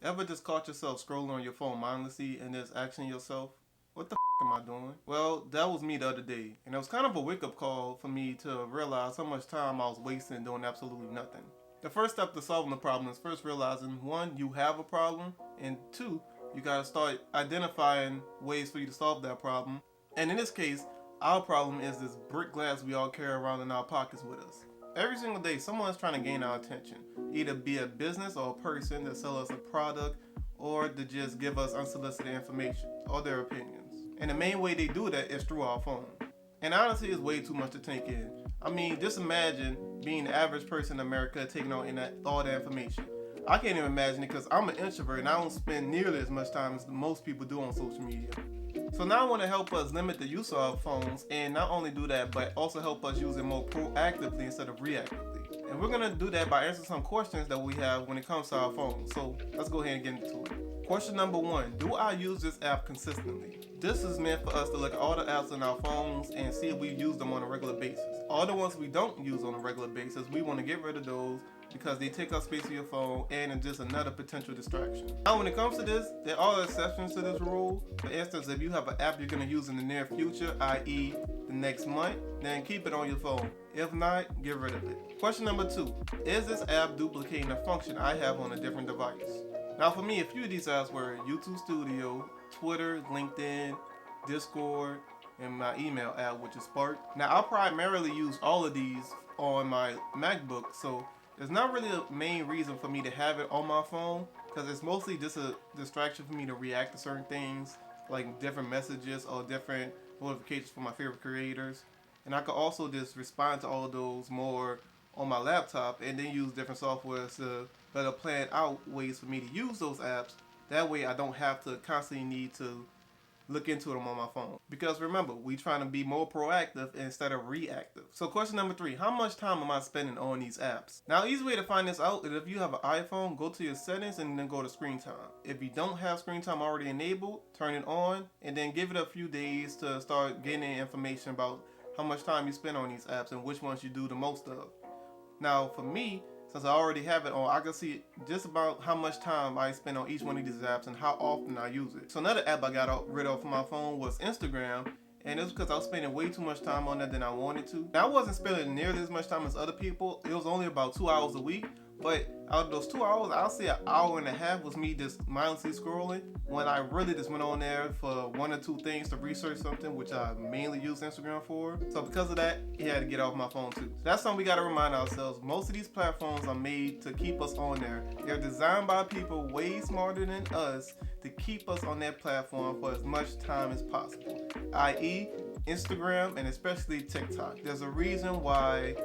Ever just caught yourself scrolling on your phone mindlessly and just asking yourself, what the am I doing? Well, that was me the other day, and it was kind of a wake-up call for me to realize how much time I was wasting doing absolutely nothing. The first step to solving the problem is first realizing, one, you have a problem, and two, you gotta start identifying ways for you to solve that problem. And in this case, our problem is this brick glass we all carry around in our pockets with us. Every single day, someone's trying to gain our attention, either be a business or a person to sell us a product or to just give us unsolicited information or their opinions. And the main way they do that is through our phone. And honestly, it's way too much to take in. I mean, just imagine being the average person in America taking on all that information. I can't even imagine it because I'm an introvert and I don't spend nearly as much time as most people do on social media. So now I want to help us limit the use of our phones and not only do that, but also help us use it more proactively instead of reactively. And we're going to do that by answering some questions that we have when it comes to our phones. So let's go ahead and get into it. Question number 1, do I use this app consistently? This is meant for us to look at all the apps on our phones and see if we use them on a regular basis. All the ones we don't use on a regular basis, we want to get rid of those because they take up space on your phone and it's just another potential distraction. Now when it comes to this, there are exceptions to this rule. For instance, if you have an app you're going to use in the near future, i.e. the next month, then keep it on your phone. If not, get rid of it. Question number 2, is this app duplicating a function I have on a different device? Now for me, a few of these apps were YouTube Studio, Twitter, LinkedIn, Discord, and my email app, which is Spark. Now I primarily use all of these on my MacBook, so there's not really a main reason for me to have it on my phone because it's mostly just a distraction for me to react to certain things like different messages or different notifications from my favorite creators. And I could also just respond to all of those more on my laptop and then use different softwares to better plan out ways for me to use those apps. That way I don't have to constantly need to look into them on my phone. Because remember, we trying to be more proactive instead of reactive. So question number 3, how much time am I spending on these apps? Now, easy way to find this out is if you have an iPhone, go to your settings and then go to screen time. If you don't have screen time already enabled, turn it on and then give it a few days to start getting information about how much time you spend on these apps and which ones you do the most of. Now, for me, since I already have it on, I can see just about how much time I spend on each one of these apps and how often I use it. So another app I got rid of from my phone was Instagram, and it was because I was spending way too much time on that than I wanted to. Now I wasn't spending nearly as much time as other people. It was only about 2 hours a week, but out of those 2 hours, I'll say an hour and a half was me just mindlessly scrolling when I really just went on there for 1 or 2 things to research something, which I mainly use Instagram for. So because of that, it had to get off my phone too. So that's something we got to remind ourselves. Most of these platforms are made to keep us on there. They're designed by people way smarter than us to keep us on that platform for as much time as possible, i.e. Instagram and especially TikTok. There's a reason why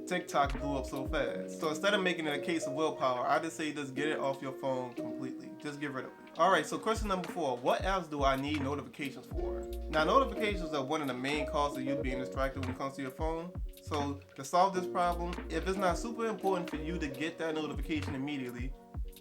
TikTok blew up so fast. So instead of making it a case of willpower, I just say just get it off your phone completely. Just get rid of it. Alright, so question number 4, what apps do I need notifications for? Now notifications are one of the main causes of you being distracted when it comes to your phone. So to solve this problem, if it's not super important for you to get that notification immediately,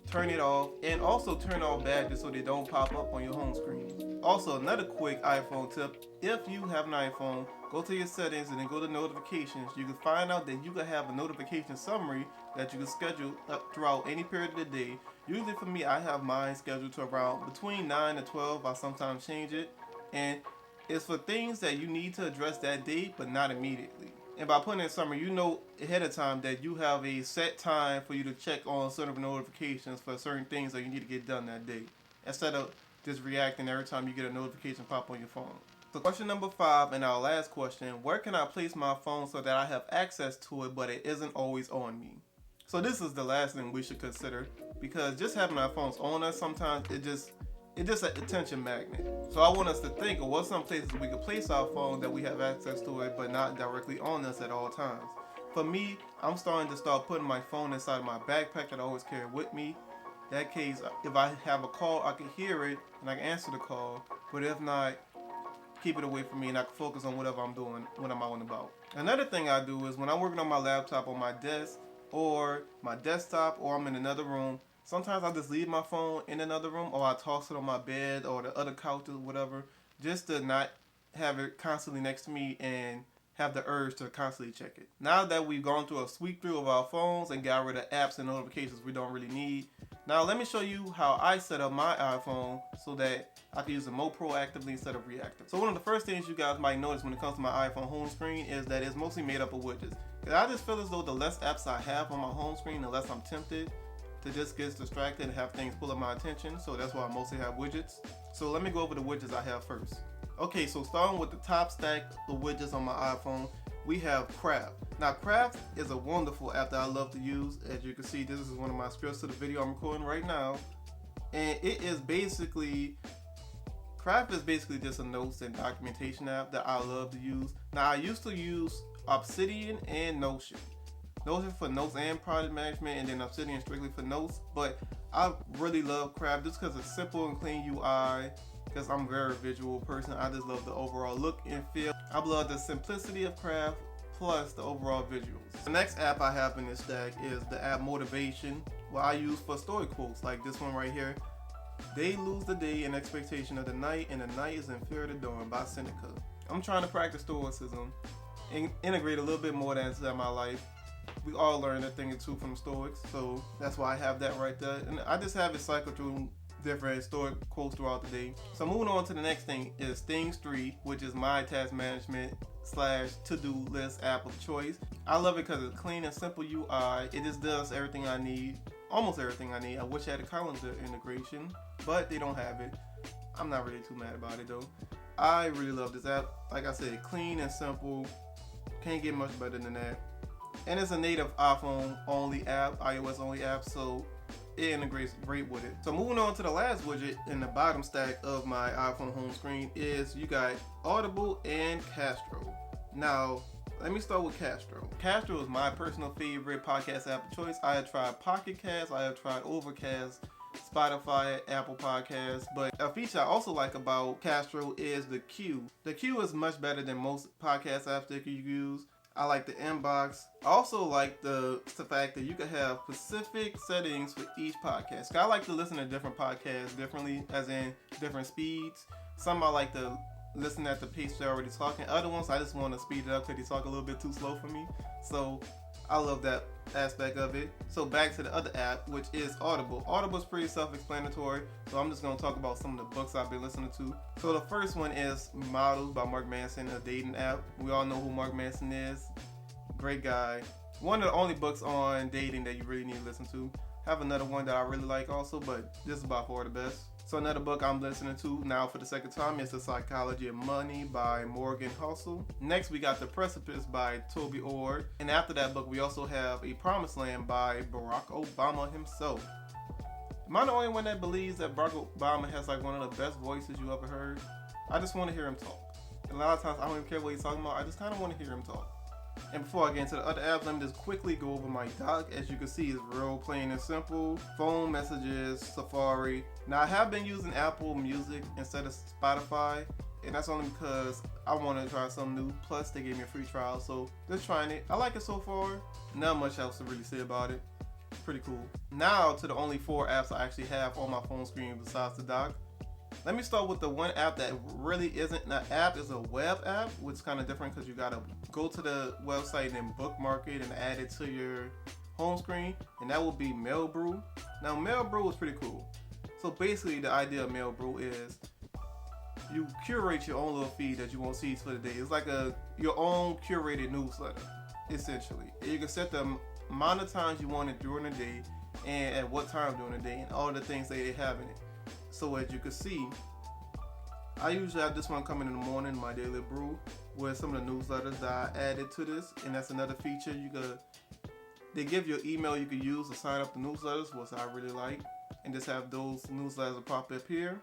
turn it off, and also turn off badges so they don't pop up on your home screen. Also, another quick iPhone tip, if you have an iPhone, go to your settings and then go to notifications. You can find out that you can have a notification summary that you can schedule throughout any period of the day. Usually for me, I have mine scheduled to around between 9 and 12. I sometimes change it, and it's for things that you need to address that day but not immediately. And by putting in summary, you know ahead of time that you have a set time for you to check on certain notifications for certain things that you need to get done that day, instead of just reacting every time you get a notification pop on your phone. So question number 5 and our last question, where can I place my phone so that I have access to it but it isn't always on me? So this is the last thing we should consider, because just having our phones on us sometimes it's just an attention magnet. So I want us to think of what's some places we could place our phone that we have access to it but not directly on us at all times. For me, I'm starting to start putting my phone inside of my backpack that I always carry with me. That case, if I have a call, I can hear it and I can answer the call, but if not, keep it away from me and I can focus on whatever I'm doing when I'm out and about. Another thing I do is when I'm working on my laptop on my desk or my desktop or I'm in another room, sometimes I just leave my phone in another room or I toss it on my bed or the other couch or whatever, just to not have it constantly next to me and have the urge to constantly check it. Now that we've gone through a sweep through of our phones and got rid of apps and notifications we don't really need, Now let me show you how I set up my iPhone so that I can use it more proactively instead of reactive. So one of the first things you guys might notice when it comes to my iPhone home screen is that it's mostly made up of widgets. I just feel as though the less apps I have on my home screen, the less I'm tempted to just get distracted and have things pull up my attention. So that's why I mostly have widgets. So let me go over the widgets I have first. Okay, so starting with the top stack of widgets on my iPhone, we have Craft. Now Craft is a wonderful app that I love to use. As you can see, this is one of my scripts to the video I'm recording right now. And it is basically, Craft is basically just a notes and documentation app that I love to use. Now I used to use Obsidian and Notion. Notion for notes and project management, and then Obsidian strictly for notes. But I really love Craft just because it's simple and clean UI. Because I'm a very visual person, I just love the overall look and feel. I love the simplicity of Craft plus the overall visuals. The next app I have in this stack is the app Motivation, what I use for story quotes, like this one right here. They lose the day in expectation of the night, and the night is in fear of the dawn by Seneca. I'm trying to practice stoicism and integrate a little bit more of that into my life. We all learn a thing or two from Stoics, so that's why I have that right there. And I just have it cycle through different story quotes throughout the day. So moving on to the next thing is Things 3, which is my task management / to-do list app of choice. I love it because it's clean and simple UI. It just does everything I need, almost everything I need. I wish I had a calendar integration, but they don't have it. I'm not really too mad about it though. I really love this app. Like I said, clean and simple. Can't get much better than that. And it's a native iPhone only app, iOS only app, so it integrates great with it. So moving on to the last widget in the bottom stack of my iPhone home screen is you got Audible and Castro. Now, let me start with Castro. Castro is my personal favorite podcast app of choice. I have tried Pocket Cast, I have tried Overcast, Spotify, Apple Podcasts, but a feature I also like about Castro is the queue. The queue is much better than most podcast apps that you use. I like the inbox. I also like the fact that you can have specific settings for each podcast. I like to listen to different podcasts differently, as in different speeds. Some I like to listen at the pace they're already talking. Other ones I just want to speed it up because they talk a little bit too slow for me. So I love that aspect of it. So back to the other app, which is Audible. Audible is pretty self-explanatory, so I'm just going to talk about some of the books I've been listening to. So the first one is Models by Mark Manson, a dating app. We all know who Mark Manson is. Great guy. One of the only books on dating that you really need to listen to. Have another one that I really like also, but this is by far the best. So another book I'm listening to now for the second time is The Psychology of Money by Morgan Housel. Next we got The Precipice by Toby Ord. And after that book we also have A Promised Land by Barack Obama himself. Am I the only one that believes that Barack Obama has like one of the best voices you ever heard? I just want to hear him talk. And a lot of times I don't even care what he's talking about, I just kind of want to hear him talk. And before I get into the other apps, let me just quickly go over my dock. As you can see, it's real plain and simple. Phone, messages, Safari. Now I have been using Apple Music instead of Spotify, and that's only because I want to try something new. Plus they gave me a free trial, so just trying it. I like it so far. Not much else to really say about it. Pretty cool. Now to the only 4 apps I actually have on my phone screen besides the dock. Let me start with the one app that really isn't an app, is a web app, which is kind of different because you gotta go to the website and bookmark it and add it to your home screen, and that will be Mailbrew. Now Mailbrew is pretty cool. So basically the idea of Mailbrew is you curate your own little feed that you want to see for the day. It's like your own curated newsletter, essentially. And you can set the amount of times you want it during the day and at what time during the day and all the things that they have in it. So as you can see, I usually have this one coming in the morning, my daily brew, with some of the newsletters that I added to this, and that's another feature. They give you an email you can use to sign up the newsletters, which I really like, and just have those newsletters pop up here.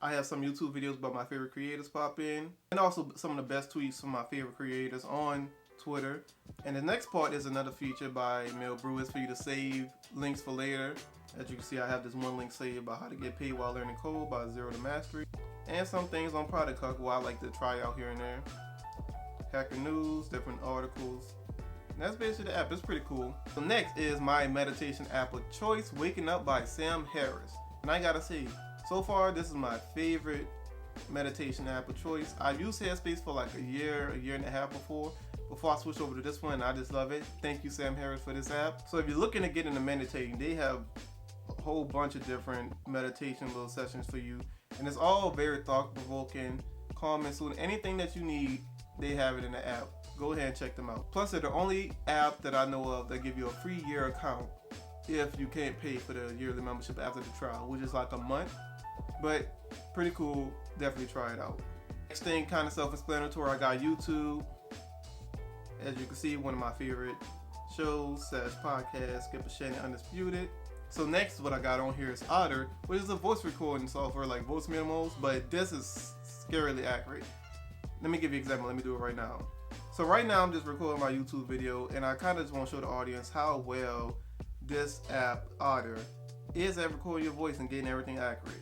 I have some YouTube videos about my favorite creators pop in, and also some of the best tweets from my favorite creators on Twitter. And the next part is another feature by Mailbrew, is for you to save links for later. As you can see, I have this one link saved about how to get paid while learning code by Zero to Mastery, and some things on Product Hunt where I like to try out here and there. Hacker news, different articles. And that's basically the app. It's pretty cool. So next is my meditation app of choice, Waking Up by Sam Harris. And I gotta say, so far this is my favorite meditation app of choice. I've used Headspace for like a year and a half before I switched over to this one, and I just love it. Thank you, Sam Harris, for this app. So if you're looking to get into meditating, they have a whole bunch of different meditation little sessions for you, and it's all very thought-provoking, calm and soothing. Anything that you need, they have it in the app. Go ahead and check them out. Plus, they're the only app that I know of that give you a free year account if you can't pay for the yearly membership after the trial, which is like a month, but pretty cool. Definitely try it out. Next thing, kind of self-explanatory, I got YouTube. As you can see, one of my favorite shows / podcasts, Github-h Undisputed. So next, what I got on here is Otter, which is a voice recording software like voice memos, but this is scarily accurate. Let me give you an example. Let me do it right now. So right now, I'm just recording my YouTube video, and I kind of just want to show the audience how well this app, Otter, is at recording your voice and getting everything accurate.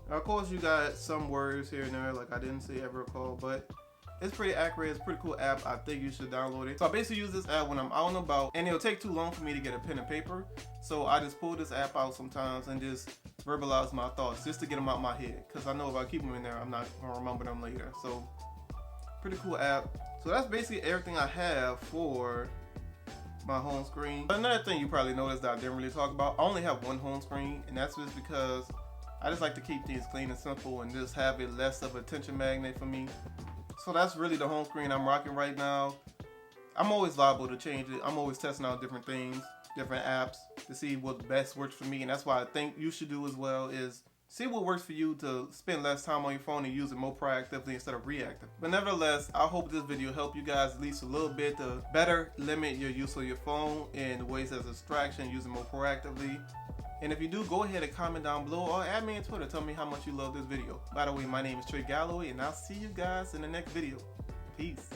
Now, of course, you got some words here and there, like I didn't say ever recall, but it's pretty accurate. It's a pretty cool app. I think you should download it. So I basically use this app when I'm out and about, and it'll take too long for me to get a pen and paper. So I just pull this app out sometimes and just verbalize my thoughts just to get them out my head. Because I know if I keep them in there, I'm not going to remember them later. So pretty cool app. So that's basically everything I have for my home screen. But another thing you probably noticed that I didn't really talk about, I only have one home screen, and that's just because I just like to keep things clean and simple and just have it less of a attention magnet for me. So that's really the home screen I'm rocking right now. I'm always liable to change it. I'm always testing out different things, different apps to see what best works for me. And that's why I think you should do as well is see what works for you to spend less time on your phone and use it more proactively instead of reactive. But nevertheless, I hope this video helped you guys at least a little bit to better limit your use of your phone in ways as a distraction, use it more proactively. And if you do, go ahead and comment down below or add me on Twitter. Tell me how much you love this video. By the way, my name is Trey Galloway, and I'll see you guys in the next video. Peace.